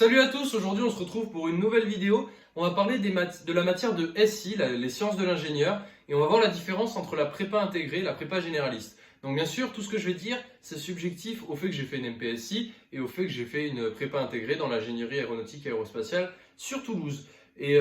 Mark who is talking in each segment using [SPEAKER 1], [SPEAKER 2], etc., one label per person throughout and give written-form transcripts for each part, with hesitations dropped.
[SPEAKER 1] Salut à tous, aujourd'hui on se retrouve pour une nouvelle vidéo. On va parler de la matière de SI, les sciences de l'ingénieur, et on va voir la différence entre la prépa intégrée et la prépa généraliste. Donc bien sûr, tout ce que je vais dire, c'est subjectif au fait que j'ai fait une MPSI et au fait que j'ai fait une prépa intégrée dans l'ingénierie aéronautique et aérospatiale sur Toulouse. Et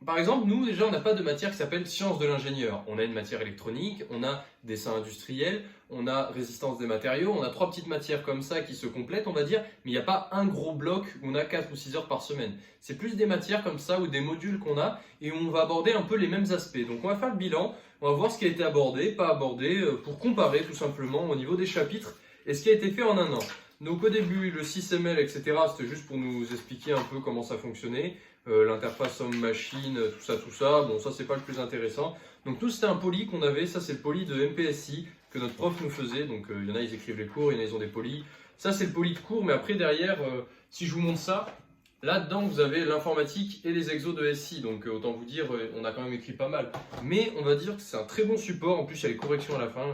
[SPEAKER 1] par exemple, nous déjà, on n'a pas de matière qui s'appelle sciences de l'ingénieur. On a une matière électronique, on a dessin industriel, on a résistance des matériaux, on a trois petites matières comme ça qui se complètent, on va dire, mais il n'y a pas un gros bloc où on a 4 ou 6 heures par semaine. C'est plus des matières comme ça ou des modules qu'on a et où on va aborder un peu les mêmes aspects. Donc on va faire le bilan, on va voir ce qui a été abordé, pas abordé, pour comparer tout simplement au niveau des chapitres et ce qui a été fait en un an. Donc au début, le 6ML, etc., c'était juste pour nous expliquer un peu comment ça fonctionnait, l'interface homme-machine, tout ça. Bon, ça c'est pas le plus intéressant. Donc tout c'était un poly qu'on avait, ça c'est le poly de MPSI que notre prof nous faisait. Donc il y en a ils écrivent les cours, il y en a ils ont des polys. Ça c'est le poly de cours, mais après derrière, si je vous montre ça, là-dedans vous avez l'informatique et les exos de SI. Donc autant vous dire, on a quand même écrit pas mal. Mais on va dire que c'est un très bon support, en plus il y a les corrections à la fin.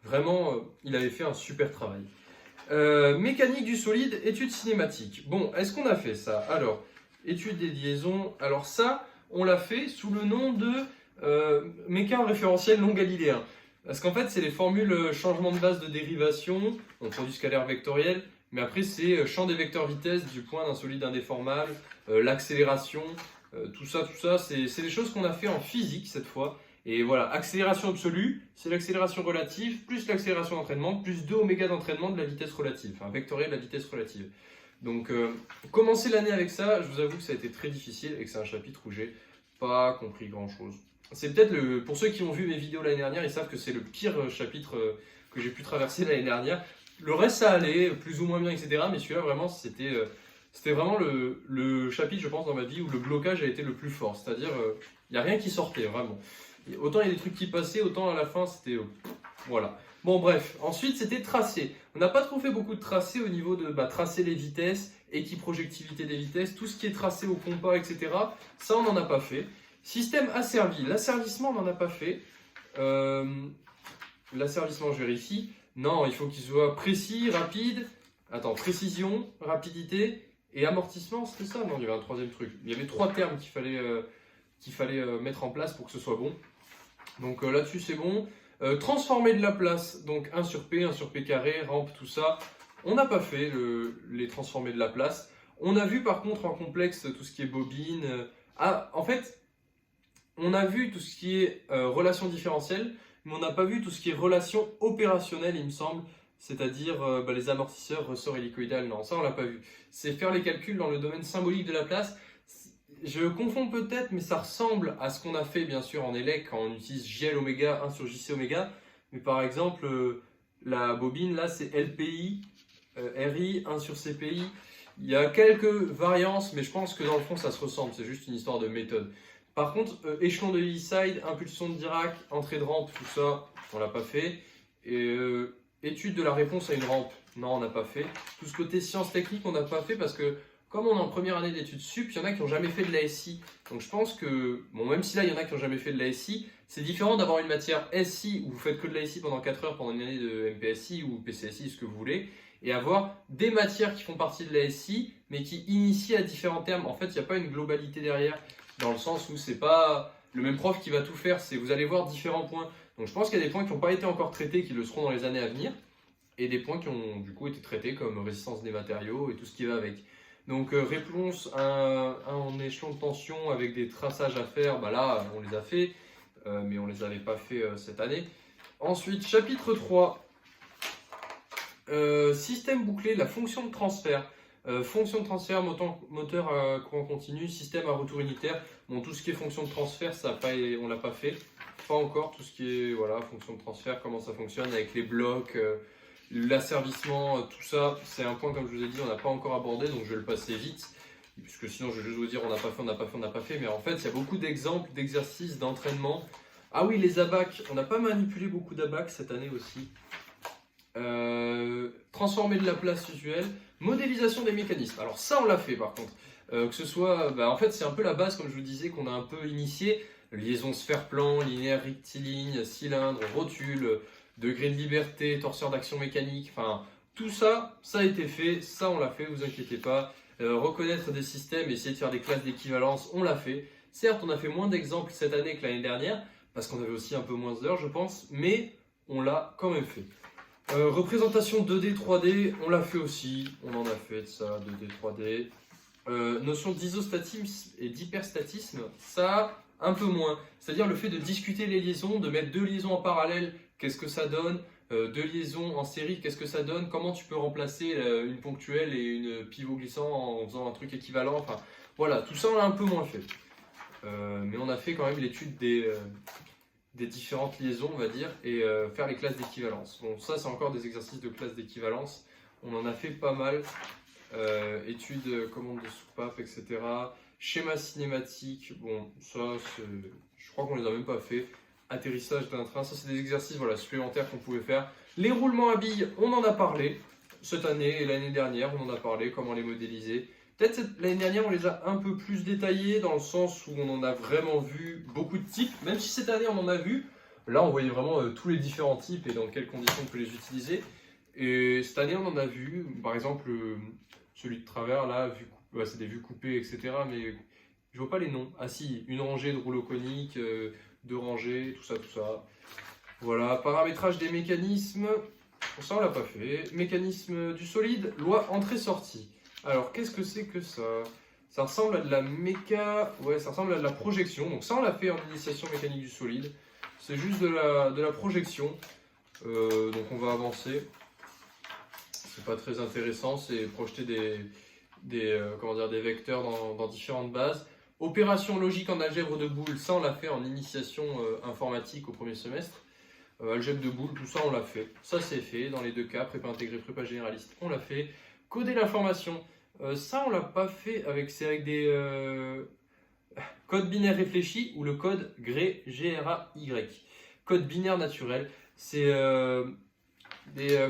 [SPEAKER 1] Vraiment, il avait fait un super travail. Mécanique du solide, études cinématiques. Bon, est-ce qu'on a fait ça? Alors, études des liaisons. Alors ça, on l'a fait sous le nom de méca référentiel non galiléen. Parce qu'en fait, c'est les formules changement de base de dérivation, on produit scalaire vectoriel, mais après c'est champ des vecteurs vitesse du point d'un solide indéformable, l'accélération, tout ça, c'est des choses qu'on a fait en physique cette fois. Et voilà, accélération absolue, c'est l'accélération relative, plus l'accélération d'entraînement, plus 2 oméga d'entraînement de la vitesse relative, enfin vectoriel de la vitesse relative. Donc, commencer l'année avec ça, je vous avoue que ça a été très difficile et que c'est un chapitre où j'ai pas compris grand chose. C'est peut-être pour ceux qui ont vu mes vidéos l'année dernière, ils savent que c'est le pire chapitre que j'ai pu traverser l'année dernière. Le reste, ça allait, plus ou moins bien, etc. Mais celui-là, vraiment, c'était vraiment le chapitre, je pense, dans ma vie où le blocage a été le plus fort. C'est-à-dire, il n'y a rien qui sortait, vraiment. Et autant il y a des trucs qui passaient, autant à la fin, c'était... voilà. Bon bref, ensuite c'était tracé. On n'a pas trop fait beaucoup de tracés au niveau de tracer les vitesses, équiprojectivité des vitesses, tout ce qui est tracé au compas, etc. Ça on n'en a pas fait. Système asservi, l'asservissement on n'en a pas fait. L'asservissement je vérifie. Non, il faut qu'il soit précis, rapide. Attends, précision, rapidité et amortissement, c'était ça? Non, il y avait un troisième truc. Il y avait 3 termes qu'il fallait mettre en place pour que ce soit bon. Donc là-dessus c'est bon. Transformer de la place, donc 1 sur P, 1 sur P carré, rampe, tout ça. On n'a pas fait les transformer de la place. On a vu par contre en complexe tout ce qui est bobine. En fait, on a vu tout ce qui est relation différentielle, mais on n'a pas vu tout ce qui est relation opérationnelle, il me semble. C'est-à-dire les amortisseurs, ressort hélicoïdal. Non, ça on l'a pas vu. C'est faire les calculs dans le domaine symbolique de la place. Je confonds peut-être, mais ça ressemble à ce qu'on a fait bien sûr en élec quand on utilise JL oméga 1 sur JC oméga. Mais par exemple, la bobine là c'est LPI, RI 1 sur CPI. Il y a quelques variances, mais je pense que dans le fond ça se ressemble, c'est juste une histoire de méthode. Par contre, échelon de Heaviside, impulsion de Dirac, entrée de rampe, tout ça, on l'a pas fait. Et étude de la réponse à une rampe, non on n'a pas fait. Tout ce côté sciences techniques on n'a pas fait parce que comme on est en première année d'études sup, il y en a qui n'ont jamais fait de l'ASI. Donc je pense que, bon, même si là il y en a qui n'ont jamais fait de l'ASI, c'est différent d'avoir une matière SI où vous faites que de l'ASI pendant 4 heures pendant une année de MPSI ou PCSI, ce que vous voulez, et avoir des matières qui font partie de l'ASI, mais qui initient à différents termes. En fait, il n'y a pas une globalité derrière, dans le sens où c'est pas le même prof qui va tout faire, c'est vous allez voir différents points. Donc je pense qu'il y a des points qui n'ont pas été encore traités, qui le seront dans les années à venir, et des points qui ont du coup été traités comme résistance des matériaux et tout ce qui va avec. Donc réponse en échelon de tension avec des traçages à faire, là on les a fait, mais on ne les avait pas fait cette année. Ensuite, chapitre 3, système bouclé, la fonction de transfert. Fonction de transfert, moteur à courant continu, système à retour unitaire. Bon, tout ce qui est fonction de transfert, on ne l'a pas fait. Pas encore, tout ce qui est fonction de transfert, comment ça fonctionne avec les blocs. L'asservissement, tout ça, c'est un point comme je vous ai dit, on n'a pas encore abordé, donc je vais le passer vite, puisque sinon je vais juste vous dire on n'a pas fait, on n'a pas fait, on n'a pas fait, mais en fait il y a beaucoup d'exemples, d'exercices, d'entraînement. Ah oui, les abacs, on n'a pas manipulé beaucoup d'abacs cette année aussi. Transformer de la place usuelle, modélisation des mécanismes. Alors ça on l'a fait par contre, que ce soit, en fait c'est un peu la base comme je vous disais qu'on a un peu initié, liaison sphère-plan, linéaire rectiligne, cylindre, rotule, degré de liberté, torseur d'action mécanique, enfin tout ça, ça a été fait, ça on l'a fait, vous inquiétez pas. reconnaître des systèmes, essayer de faire des classes d'équivalence, on l'a fait. Certes, on a fait moins d'exemples cette année que l'année dernière, parce qu'on avait aussi un peu moins d'heures, je pense, mais on l'a quand même fait. Représentation 2D, 3D, on l'a fait aussi, on en a fait de ça, 2D, 3D. Notion d'isostatisme et d'hyperstatisme, ça, un peu moins. C'est-à-dire le fait de discuter les liaisons, de mettre deux liaisons en parallèle, qu'est-ce que ça donne, deux liaisons en série, qu'est-ce que ça donne, comment tu peux remplacer une ponctuelle et une pivot glissant en faisant un truc équivalent, enfin voilà, tout ça on l'a un peu moins fait. Mais on a fait quand même l'étude des différentes liaisons, on va dire, et faire les classes d'équivalence. Bon, ça c'est encore des exercices de classe d'équivalence, on en a fait pas mal. Études, commande de soupape, etc. Schéma cinématique, bon, ça, je crois qu'on les a même pas fait. Atterrissage d'un train, ça c'est des exercices voilà, supplémentaires qu'on pouvait faire. Les roulements à billes, on en a parlé cette année et l'année dernière, on en a parlé, comment les modéliser. Peut-être l'année dernière, on les a un peu plus détaillés dans le sens où on en a vraiment vu beaucoup de types, même si cette année on en a vu. Là, on voyait vraiment tous les différents types et dans quelles conditions on peut les utiliser. Et cette année, on en a vu, par exemple, celui de travers, là, c'est des vues coupées, etc. Mais je vois pas les noms. Ah si, une rangée de rouleaux coniques, deux rangées, tout ça, tout ça. Voilà, paramétrage des mécanismes, ça on l'a pas fait. Mécanisme du solide, loi entrée-sortie. Alors, qu'est-ce que c'est que ça? Ça ressemble à de la ouais, ça ressemble à de la projection. Donc ça, on l'a fait en initiation mécanique du solide. C'est juste de la projection. Donc on va avancer. C'est pas très intéressant, c'est projeter des vecteurs dans différentes bases. Opération logique en algèbre de boules, ça on l'a fait en initiation informatique au premier semestre. Algèbre de boules, tout ça on l'a fait. Ça c'est fait dans les deux cas, prépa intégrée, prépa généraliste, on l'a fait. Coder l'information, ça on l'a pas fait avec des codes binaires réfléchis ou le code GRAY. Code binaire naturel, c'est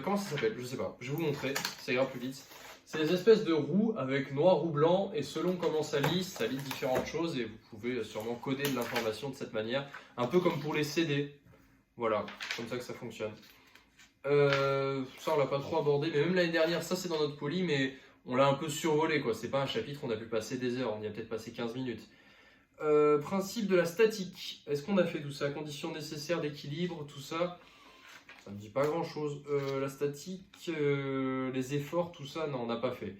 [SPEAKER 1] comment ça s'appelle? Je sais pas, je vais vous montrer, ça ira plus vite. C'est des espèces de roues avec noir ou blanc et selon comment ça lit différentes choses et vous pouvez sûrement coder de l'information de cette manière, un peu comme pour les CD. Voilà, comme ça que ça fonctionne. Ça on l'a pas trop abordé, mais même l'année dernière, ça c'est dans notre poly, mais on l'a un peu survolé quoi. C'est pas un chapitre, on a pu passer des heures, on y a peut-être passé 15 minutes. Principe de la statique, est-ce qu'on a fait tout ça? Conditions nécessaires d'équilibre, tout ça. Ça ne me dit pas grand chose. La statique, les efforts, tout ça, non, on n'a pas fait.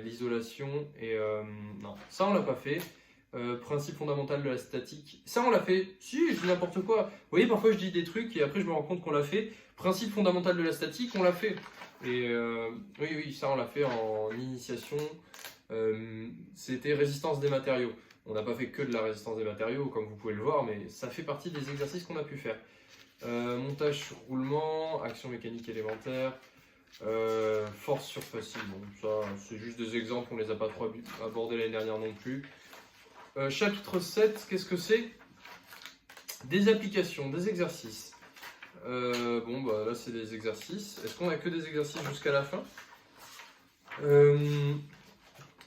[SPEAKER 1] L'isolation, non, ça on l'a pas fait. Principe fondamental de la statique, ça on l'a fait. Si, je dis n'importe quoi. Vous voyez, parfois je dis des trucs et après je me rends compte qu'on l'a fait. Principe fondamental de la statique, on l'a fait. Et oui, ça on l'a fait en initiation. C'était résistance des matériaux. On n'a pas fait que de la résistance des matériaux, comme vous pouvez le voir, mais ça fait partie des exercices qu'on a pu faire. Montage sur roulement, action mécanique élémentaire, force sur facile, bon ça c'est juste des exemples, on les a pas trop abordés l'année dernière non plus. Chapitre 7, qu'est-ce que c'est? Des applications, des exercices. Bon bah là c'est des exercices, est-ce qu'on a que des exercices jusqu'à la fin?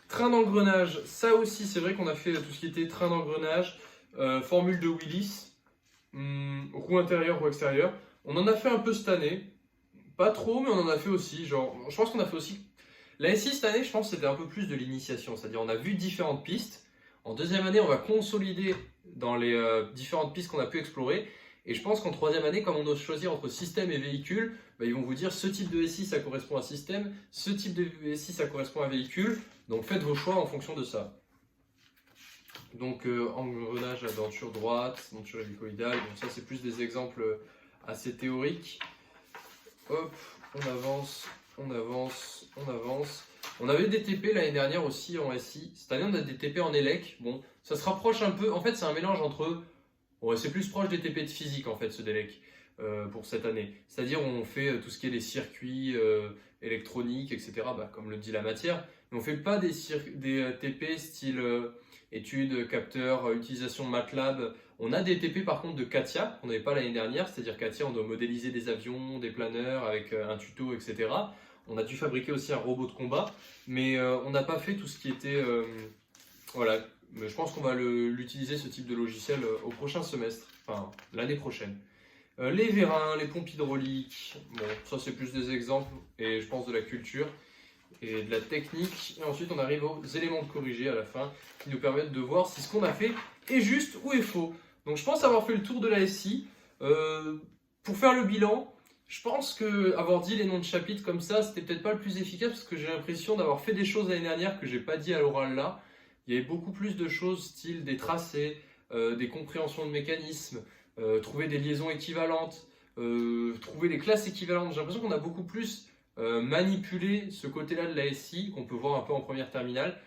[SPEAKER 1] Train d'engrenage, ça aussi c'est vrai qu'on a fait tout ce qui était train d'engrenage, formule de Willis. Roue intérieure, roue extérieure. On en a fait un peu cette année. Pas trop, mais on en a fait aussi. Genre, je pense qu'on a fait aussi. La SI cette année, je pense que c'était un peu plus de l'initiation. C'est-à-dire, on a vu différentes pistes. En deuxième année, on va consolider dans les différentes pistes qu'on a pu explorer. Et je pense qu'en troisième année, comme on doit choisir entre système et véhicule, bah, ils vont vous dire ce type de SI ça correspond à système, ce type de SI ça correspond à véhicule. Donc faites vos choix en fonction de ça. Donc engrenage à denture droite, denture hélicoïdale, bon ça c'est plus des exemples assez théoriques. Hop, on avance, on avance, on avance. On avait des TP l'année dernière aussi en SI, cette année on a des TP en élec, bon ça se rapproche un peu, en fait c'est un mélange entre, bon, c'est plus proche des TP de physique en fait ce d'élec pour cette année. C'est-à-dire on fait tout ce qui est les circuits électroniques, etc. Bah, comme le dit la matière, mais on fait pas des TP style études, capteurs, utilisation de MATLAB. On a des TP par contre de CATIA, qu'on n'avait pas l'année dernière, c'est-à-dire CATIA, on doit modéliser des avions, des planeurs avec un tuto, etc. On a dû fabriquer aussi un robot de combat, mais on n'a pas fait tout ce qui était... voilà, mais je pense qu'on va l'utiliser ce type de logiciel au prochain semestre, enfin l'année prochaine. Les vérins, les pompes hydrauliques, bon, ça c'est plus des exemples et je pense de la culture. et de la technique. Et ensuite, on arrive aux éléments de corrigé à la fin qui nous permettent de voir si ce qu'on a fait est juste ou est faux. Donc je pense avoir fait le tour de la SI. Pour faire le bilan, je pense que avoir dit les noms de chapitres comme ça, c'était peut-être pas le plus efficace parce que j'ai l'impression d'avoir fait des choses l'année dernière que j'ai pas dit à l'oral là. Il y avait beaucoup plus de choses style des tracés, des compréhensions de mécanismes, trouver des liaisons équivalentes, trouver des classes équivalentes. J'ai l'impression qu'on a beaucoup plus manipulé ce côté-là de la SI qu'on peut voir un peu en première terminale.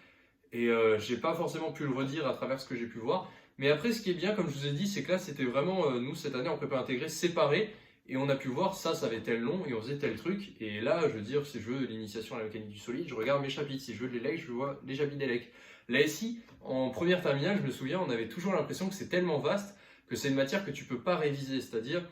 [SPEAKER 1] Et j'ai pas forcément pu le redire à travers ce que j'ai pu voir. Mais après, ce qui est bien, comme je vous ai dit, c'est que là, c'était vraiment, nous, cette année, en prépa intégrée, séparés. Et on a pu voir, ça avait tel nom, et on faisait tel truc. Et là, je veux dire, si je veux l'initiation à la mécanique du solide, je regarde mes chapitres. Si je veux de l'élec, je vois les chapitres d'élec. La SI, en première terminale, je me souviens, on avait toujours l'impression que c'est tellement vaste que c'est une matière que tu peux pas réviser. C'est-à-dire,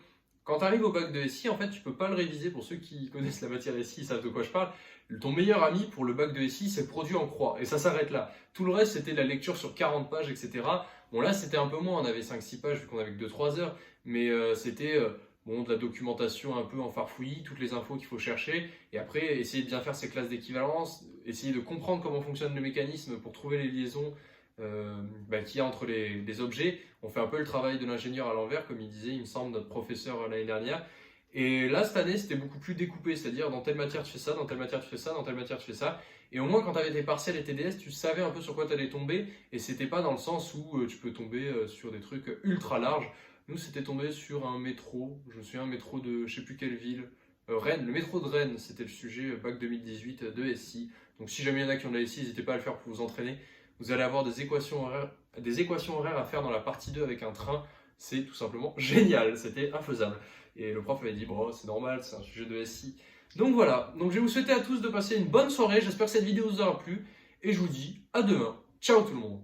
[SPEAKER 1] quand tu arrives au bac de SI, en fait, tu peux pas le réviser. Pour ceux qui connaissent la matière SI, ils savent de quoi je parle. Ton meilleur ami pour le bac de SI, c'est le produit en croix. Et ça s'arrête là. Tout le reste, c'était la lecture sur 40 pages, etc. Bon, là, c'était un peu moins. On avait 5-6 pages, vu qu'on avait que 2-3 heures. Mais c'était bon, de la documentation un peu en farfouillis, toutes les infos qu'il faut chercher. Et après, essayer de bien faire ses classes d'équivalence, essayer de comprendre comment fonctionne le mécanisme pour trouver les liaisons qu'il y a entre les objets. On fait un peu le travail de l'ingénieur à l'envers, comme il disait, il me semble, notre professeur l'année dernière. Et là, cette année, c'était beaucoup plus découpé, c'est-à-dire dans telle matière tu fais ça, dans telle matière tu fais ça, dans telle matière tu fais ça. Et au moins, quand tu avais tes partiels et tes DS, tu savais un peu sur quoi tu allais tomber, et c'était pas dans le sens où tu peux tomber sur des trucs ultra larges. Nous, c'était tombé sur un métro, je me souviens, un métro de je sais plus quelle ville, Rennes, le métro de Rennes, c'était le sujet bac 2018 de SI. Donc si jamais il y en a qui ont de la SI, n'hésitez pas à le faire pour vous entraîner. Vous allez avoir des équations horaires à faire dans la partie 2 avec un train. C'est tout simplement génial, c'était infaisable. Et le prof avait dit, bon, c'est normal, c'est un sujet de SI. Donc voilà, donc je vais vous souhaiter à tous de passer une bonne soirée. J'espère que cette vidéo vous aura plu. Et je vous dis à demain. Ciao tout le monde.